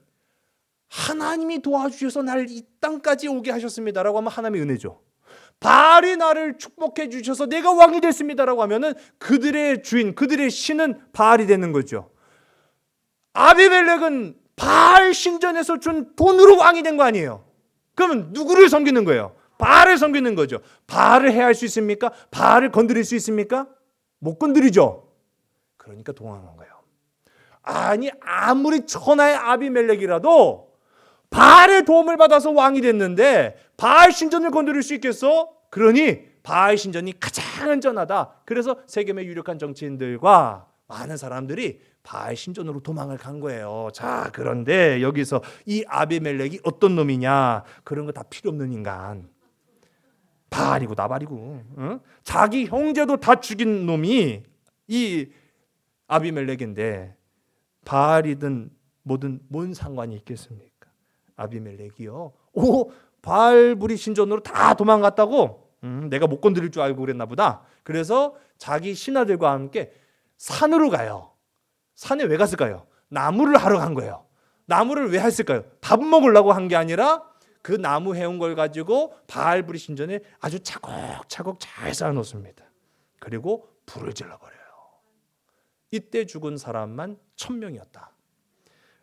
하나님이 도와주셔서 나를 이 땅까지 오게 하셨습니다라고 하면 하나님의 은혜죠. 바알이 나를 축복해 주셔서 내가 왕이 됐습니다라고 하면은 그들의 주인, 그들의 신은 바알이 되는 거죠. 아비멜렉은 바알 신전에서 준 돈으로 왕이 된 거 아니에요. 그러면 누구를 섬기는 거예요? 바알을 섬기는 거죠. 바알을 해할 수 있습니까? 바알을 건드릴 수 있습니까? 못 건드리죠. 그러니까 도망한 거예요. 아니 아무리 천하의 아비멜렉이라도 바알의 도움을 받아서 왕이 됐는데 바알 신전을 건드릴 수 있겠어? 그러니 바알 신전이 가장 안전하다. 그래서 세겜의 유력한 정치인들과 많은 사람들이 바알 신전으로 도망을 간 거예요. 자, 그런데 여기서 이 아비멜렉이 어떤 놈이냐? 그런 거 다 필요 없는 인간. 바알이고 나발이고, 응? 자기 형제도 다 죽인 놈이 이 아비멜렉인데 바알이든 뭐든 뭔 상관이 있겠습니까? 아비멜렉이요. 오, 바알부리 신전으로 다 도망갔다고? 내가 못 건드릴 줄 알고 그랬나 보다. 그래서 자기 신하들과 함께 산으로 가요. 산에 왜 갔을까요? 나무를 하러 간 거예요. 나무를 왜 했을까요? 밥 먹으려고 한 게 아니라 그 나무 해온 걸 가지고 바알부리 신전에 아주 차곡차곡 잘 쌓아놓습니다. 그리고 불을 질러버려요. 이때 죽은 사람만 1000명이었다.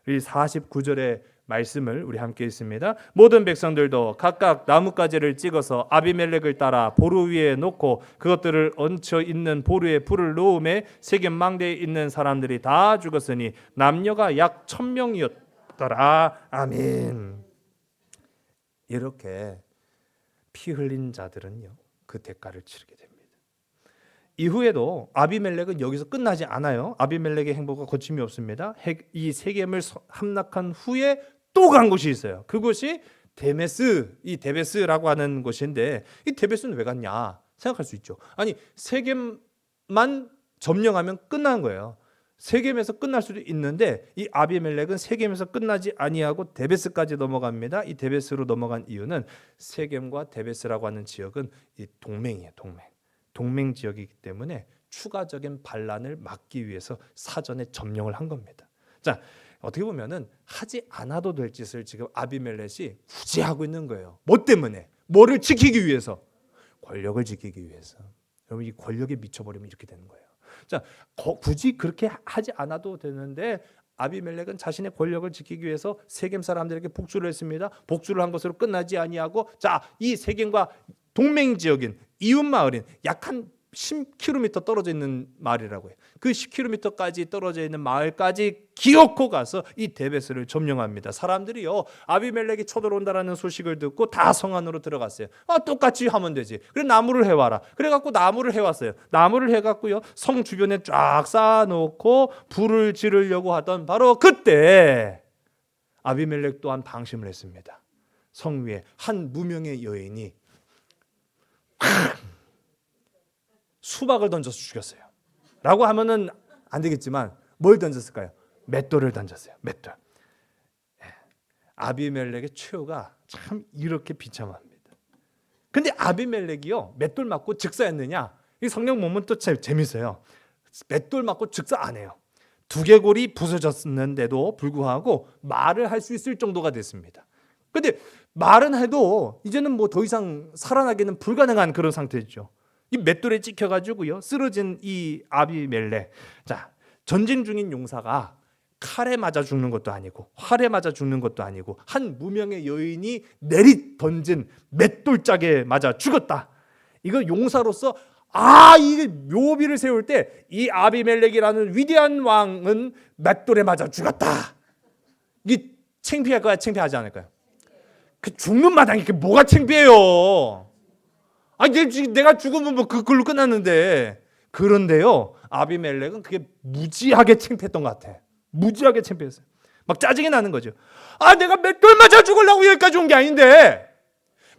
이 49절의 말씀을 우리 함께 읽습니다. 모든 백성들도 각각 나뭇가지를 찍어서 아비멜렉을 따라 보루 위에 놓고 그것들을 얹혀 있는 보루에 불을 놓음에 세겜 망대에 있는 사람들이 다 죽었으니 남녀가 약 1000명이었더라. 아멘. 이렇게 피 흘린 자들은요 그 대가를 치르게 됩니다. 이후에도 아비멜렉은 여기서 끝나지 않아요. 아비멜렉의 행보가 거침이 없습니다. 이 세겜을 함락한 후에 또 간 곳이 있어요. 그곳이 데메스, 이 데베스라고 하는 곳인데 이 데베스는 왜 갔냐 생각할 수 있죠. 아니 세겜만 점령하면 끝난 거예요. 세겜에서 끝날 수도 있는데 이 아비멜렉은 세겜에서 끝나지 아니하고 데베스까지 넘어갑니다. 이 데베스로 넘어간 이유는 세겜과 데베스라고 하는 지역은 이 동맹이에요. 동맹 지역이기 때문에 추가적인 반란을 막기 위해서 사전에 점령을 한 겁니다. 자, 어떻게 보면은 하지 않아도 될 짓을 지금 아비멜렉이 굳이 하고 있는 거예요. 뭐 때문에? 뭐를 지키기 위해서? 권력을 지키기 위해서. 여러분 이 권력에 미쳐버리면 이렇게 되는 거예요. 자, 굳이 그렇게 하지 않아도 되는데 아비멜렉은 자신의 권력을 지키기 위해서 세겜 사람들에게 복수를 했습니다. 복수를 한 것으로 끝나지 아니하고 자, 이 세겜과 동맹 지역인 이웃 마을인 약 한 10km 떨어져 있는 마을이라고 해요. 그 10km까지 떨어져 있는 마을까지 기어코 가서 이 데베스를 점령합니다. 사람들이요 아비멜렉이 쳐들어온다라는 소식을 듣고 다 성 안으로 들어갔어요. 똑같이 하면 되지. 그래 나무를 해와라. 그래갖고 나무를 해왔어요. 나무를 해갖고요 성 주변에 쫙 쌓아놓고 불을 지르려고 하던 바로 그때 아비멜렉 또한 방심을 했습니다. 성 위에 한 무명의 여인이 수박을 던져서 죽였어요. 라고 하면은 안 되겠지만 뭘 던졌을까요? 맷돌을 던졌어요. 맷돌. 아비멜렉의 최후가 참 이렇게 비참합니다. 근데 아비멜렉이요 맷돌 맞고 즉사했느냐? 이 성경 보면 또 재밌어요. 맷돌 맞고 즉사 안 해요. 두개골이 부서졌는데도 불구하고 말을 할 수 있을 정도가 됐습니다. 근데 말은 해도 이제는 뭐 더 이상 살아나기는 불가능한 그런 상태죠. 이 맷돌에 찍혀가지고요 쓰러진 이 아비멜렉. 자, 전쟁 중인 용사가 칼에 맞아 죽는 것도 아니고 활에 맞아 죽는 것도 아니고 한 무명의 여인이 내리 던진 맷돌짝에 맞아 죽었다. 이거 용사로서 이 묘비를 세울 때 이 아비멜렉이라는 위대한 왕은 맷돌에 맞아 죽었다. 이게 창피할까요? 창피하지 않을까요? 그 죽는 마당에 이게 뭐가 창피해요? 내가 죽으면 뭐 그걸로 끝났는데. 그런데요 아비멜렉은 그게 무지하게 창피했던 것 같아. 무지하게 창피했어요. 막 짜증이 나는 거죠. 내가 맷돌 맞아 죽으려고 여기까지 온 게 아닌데,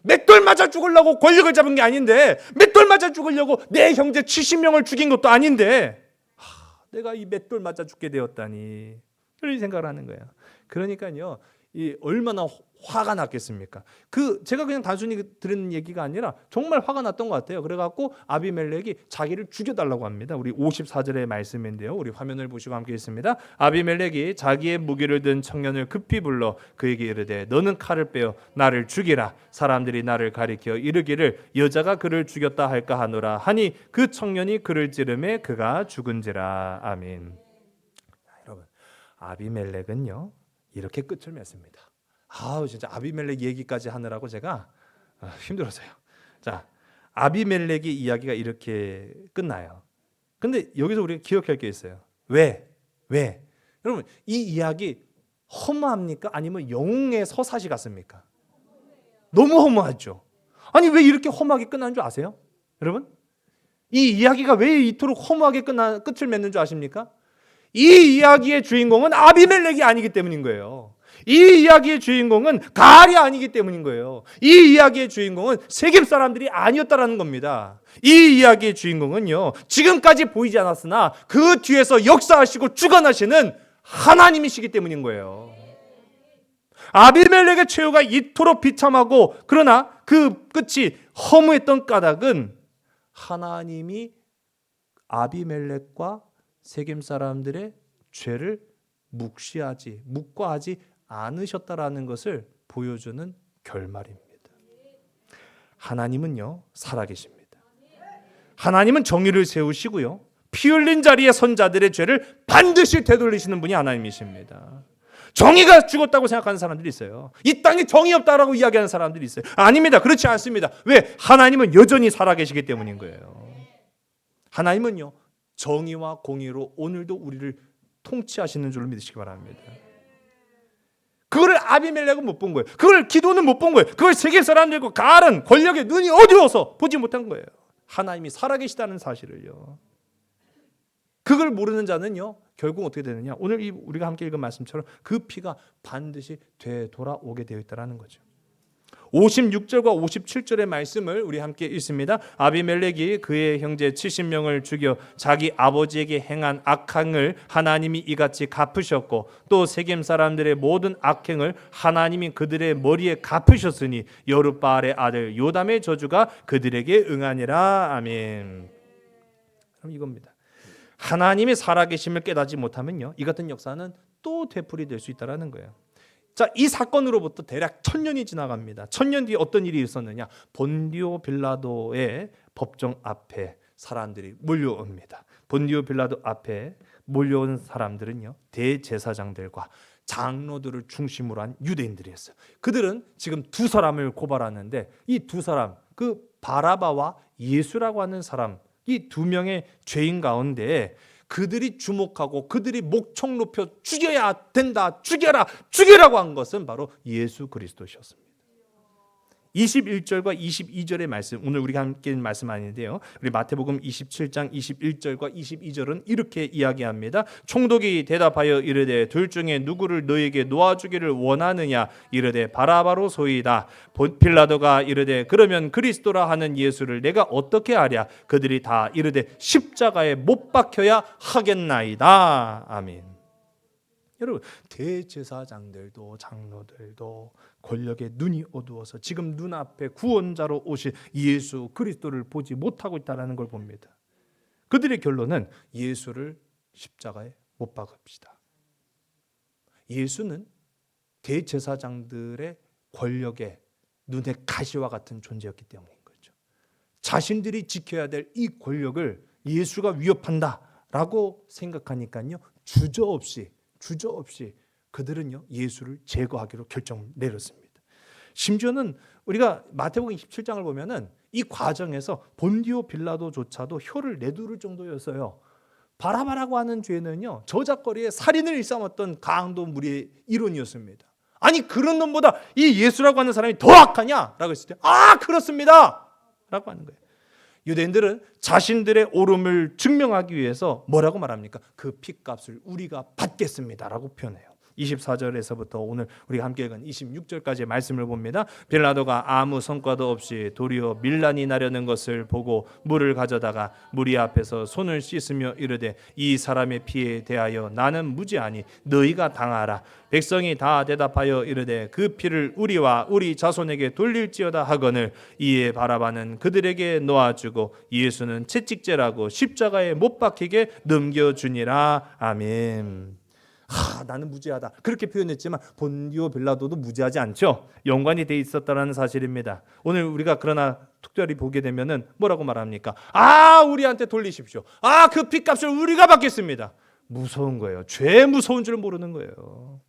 맷돌 맞아 죽으려고 권력을 잡은 게 아닌데, 맷돌 맞아 죽으려고 내 형제 70명을 죽인 것도 아닌데 내가 이 맷돌 맞아 죽게 되었다니. 그런 생각을 하는 거예요. 그러니까요 이 얼마나 화가 났겠습니까? 제가 그냥 단순히 들은 얘기가 아니라 정말 화가 났던 것 같아요. 그래갖고 아비멜렉이 자기를 죽여달라고 합니다. 우리 54절의 말씀인데요. 우리 화면을 보시고 함께 있습니다. 아비멜렉이 자기의 무기를 든 청년을 급히 불러 그에게 이르되 너는 칼을 빼어 나를 죽이라. 사람들이 나를 가리켜 이르기를 여자가 그를 죽였다 할까 하노라 하니 그 청년이 그를 찌르매 그가 죽은지라. 아멘. 여러분, 아비멜렉은요 이렇게 끝을 맺습니다. 진짜 아비멜렉 얘기까지 하느라고 제가 힘들었어요. 자, 아비멜렉의 이야기가 이렇게 끝나요. 근데 여기서 우리가 기억할 게 있어요. 왜? 여러분, 이 이야기 허무합니까? 아니면 영웅의 서사시 같습니까? 너무 허무하죠. 아니 왜 이렇게 허무하게 끝나는 줄 아세요? 여러분, 이 이야기가 왜 이토록 허무하게 끝을 맺는 줄 아십니까? 이 이야기의 주인공은 아비멜렉이 아니기 때문인 거예요. 이 이야기의 주인공은 가알이 아니기 때문인 거예요. 이 이야기의 주인공은 세겜 사람들이 아니었다라는 겁니다. 이 이야기의 주인공은요, 지금까지 보이지 않았으나 그 뒤에서 역사하시고 주관하시는 하나님이시기 때문인 거예요. 아비멜렉의 최후가 이토록 비참하고 그러나 그 끝이 허무했던 까닭은 하나님이 아비멜렉과 세겜 사람들의 죄를 묵과하지 않으셨다라는 것을 보여주는 결말입니다. 하나님은요 살아계십니다. 하나님은 정의를 세우시고요 피 흘린 자리에 선 자들의 죄를 반드시 되돌리시는 분이 하나님이십니다. 정의가 죽었다고 생각하는 사람들이 있어요. 이 땅에 정의 없다라고 이야기하는 사람들이 있어요. 아닙니다. 그렇지 않습니다. 왜? 하나님은 여전히 살아계시기 때문인 거예요. 하나님은요 정의와 공의로 오늘도 우리를 통치하시는 줄로 믿으시기 바랍니다. 그거를 아비멜렉은 못 본 거예요. 그걸 기도는 못 본 거예요. 그걸 세계 사람들과 가알은 권력의 눈이 어두워서 보지 못한 거예요. 하나님이 살아계시다는 사실을요. 그걸 모르는 자는요 결국 어떻게 되느냐, 오늘 우리가 함께 읽은 말씀처럼 그 피가 반드시 되돌아오게 되어 있다는 거죠. 56절과 57절의 말씀을 우리 함께 읽습니다. 아비멜렉이 그의 형제 70명을 죽여 자기 아버지에게 행한 악행을 하나님이 이같이 갚으셨고 또 세겜 사람들의 모든 악행을 하나님이 그들의 머리에 갚으셨으니 여룻바알의 아들 요담의 저주가 그들에게 응하니라. 아멘. 그럼 이겁니다. 하나님이 살아계심을 깨닫지 못하면요 이 같은 역사는 또 되풀이될 수 있다는 거예요. 자, 이 사건으로부터 대략 1000년이 지나갑니다. 1000년 뒤에 어떤 일이 있었느냐? 본디오 빌라도의 법정 앞에 사람들이 몰려옵니다. 본디오 빌라도 앞에 몰려온 사람들은요 대제사장들과 장로들을 중심으로 한 유대인들이었어요. 그들은 지금 두 사람을 고발하는데 이 두 사람, 그 바라바와 예수라고 하는 사람, 이 두 명의 죄인 가운데 그들이 주목하고 그들이 목청 높여 죽여야 된다, 죽여라고 한 것은 바로 예수 그리스도셨습니다. 21절과 22절의 말씀, 오늘 우리가 함께 있는 말씀 아닌데요, 우리 마태복음 27장 21절과 22절은 이렇게 이야기합니다. 총독이 대답하여 이르되 둘 중에 누구를 너에게 놓아주기를 원하느냐? 이르되 바라바로 소이다. 빌라도가 이르되 그러면 그리스도라 하는 예수를 내가 어떻게 하랴? 그들이 다 이르되 십자가에 못 박혀야 하겠나이다. 아멘. 여러분, 대제사장들도 장로들도 권력의 눈이 어두워서 지금 눈앞에 구원자로 오신 예수 그리스도를 보지 못하고 있다는 걸 봅니다. 그들의 결론은 예수를 십자가에 못 박읍시다. 예수는 대제사장들의 권력의 눈의 가시와 같은 존재였기 때문인 거죠. 자신들이 지켜야 될 이 권력을 예수가 위협한다라고 생각하니까요 주저없이 그들은요 예수를 제거하기로 결정 내렸습니다. 심지어는 우리가 마태복음 27장을 보면은 이 과정에서 본디오 빌라도조차도 혀를 내두를 정도였어요. 바라바라고 하는 죄는요 저작거리에 살인을 일삼았던 강도 무리의 일원이었습니다. 아니 그런 놈보다 이 예수라고 하는 사람이 더 악하냐라고 했을 때 그렇습니다 라고 하는 거예요. 유대인들은 자신들의 옳음을 증명하기 위해서 뭐라고 말합니까? 그 핏값을 우리가 받겠습니다라고 표현해요. 24절에서부터 오늘 우리가 함께 읽은 26절까지의 말씀을 봅니다. 빌라도가 아무 성과도 없이 도리어 밀란이 나려는 것을 보고 물을 가져다가 무리 앞에서 손을 씻으며 이르되 이 사람의 피에 대하여 나는 무죄하니 너희가 당하라. 백성이 다 대답하여 이르되 그 피를 우리와 우리 자손에게 돌릴지어다 하거늘 이에 바라바는 그들에게 놓아주고 예수는 채찍질하고 십자가에 못 박히게 넘겨주니라. 아멘. 나는 무죄하다 그렇게 표현했지만 본디오 빌라도도 무죄하지 않죠. 연관이 돼 있었다는 사실입니다. 오늘 우리가 그러나 특별히 보게 되면은 뭐라고 말합니까? 우리한테 돌리십시오. 그 핏값을 우리가 받겠습니다. 무서운 거예요. 죄 무서운 줄 모르는 거예요.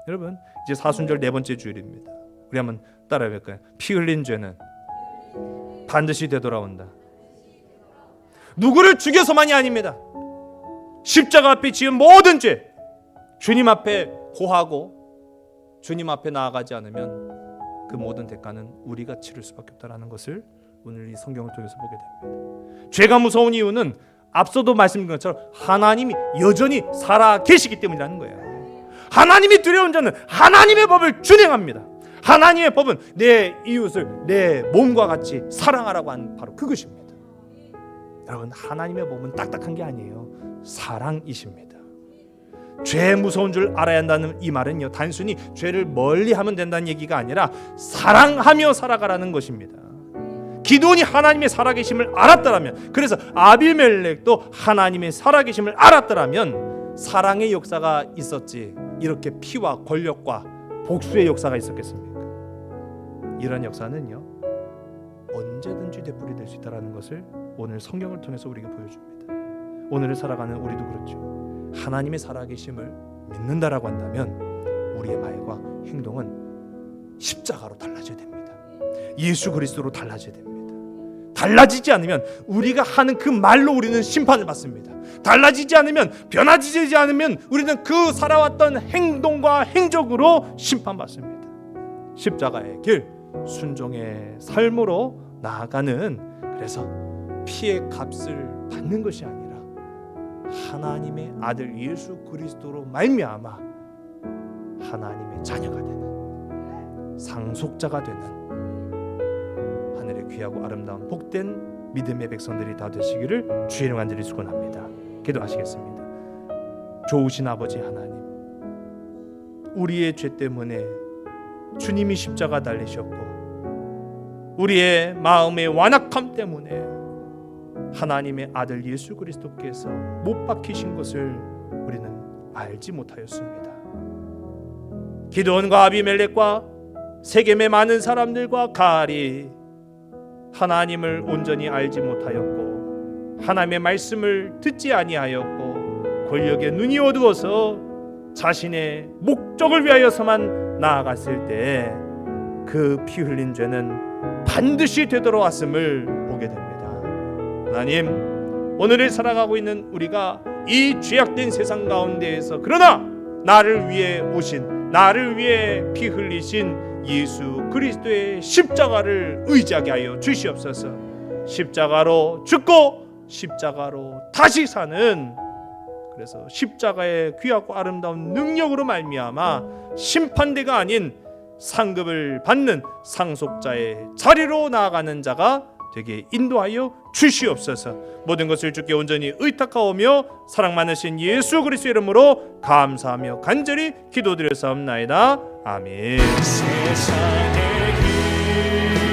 여러분, 이제 사순절 네 번째 주일입니다. 우리 한번 따라해 볼까요? 피 흘린 죄는 반드시 되돌아온다. 누구를 죽여서만이 아닙니다. 십자가 앞에 지은 모든 죄 주님 앞에 고하고 주님 앞에 나아가지 않으면 그 모든 대가는 우리가 치를 수밖에 없다는 것을 오늘 이 성경을 통해서 보게 됩니다. 죄가 무서운 이유는 앞서도 말씀드린 것처럼 하나님이 여전히 살아 계시기 때문이라는 거예요. 하나님이 두려운 자는 하나님의 법을 준행합니다. 하나님의 법은 내 이웃을 내 몸과 같이 사랑하라고 한 바로 그것입니다. 여러분, 하나님의 법은 딱딱한 게 아니에요. 사랑이십니다. 죄 무서운 줄 알아야 한다는 이 말은요, 단순히 죄를 멀리하면 된다는 얘기가 아니라 사랑하며 살아가라는 것입니다. 기드온이 하나님의 살아계심을 알았더라면, 그래서 아비멜렉도 하나님의 살아계심을 알았더라면 사랑의 역사가 있었지 이렇게 피와 권력과 복수의 역사가 있었겠습니까? 이런 역사는요 언제든지 되풀이될 수 있다는 것을 오늘 성경을 통해서 우리가 보여줍니다. 오늘을 살아가는 우리도 그렇죠. 하나님의 살아계심을 믿는다라고 한다면 우리의 말과 행동은 십자가로 달라져야 됩니다. 예수 그리스도로 달라져야 됩니다. 달라지지 않으면 우리가 하는 그 말로 우리는 심판을 받습니다. 달라지지 않으면, 변화지지 않으면 우리는 그 살아왔던 행동과 행적으로 심판받습니다. 십자가의 길, 순종의 삶으로 나아가는, 그래서 피의 값을 받는 것이 아니라 하나님의 아들 예수 그리스도로 말미암아 하나님의 자녀가 되는, 상속자가 되는 하늘의 귀하고 아름다운 복된 믿음의 백성들이 다 되시기를 주의 이름 간절히 축원합니다. 기도하시겠습니다. 좋으신 아버지 하나님, 우리의 죄 때문에 주님이 십자가 달리셨고 우리의 마음의 완악함 때문에 하나님의 아들 예수 그리스도께서 못 박히신 것을 우리는 알지 못하였습니다. 기드온과 아비멜렉과 세겜의 많은 사람들과 가알이 하나님을 온전히 알지 못하였고 하나님의 말씀을 듣지 아니하였고 권력의 눈이 어두워서 자신의 목적을 위하여서만 나아갔을 때 그 피 흘린 죄는 반드시 되돌아왔음을 보게 됩니다. 하나님, 오늘을 살아가고 있는 우리가 이 죄악된 세상 가운데에서 그러나 나를 위해 오신, 나를 위해 피 흘리신 예수 그리스도의 십자가를 의지하게 하여 주시옵소서. 십자가로 죽고 십자가로 다시 사는, 그래서 십자가의 귀하고 아름다운 능력으로 말미암아 심판대가 아닌 상급을 받는 상속자의 자리로 나아가는 자가 되게 인도하여 주시옵소서. 모든 것을 주께 온전히 의탁하오며 사랑 많으신 예수 그리스도의 이름으로 감사하며 간절히 기도드렸사옵나이다. 아멘. 세상의 길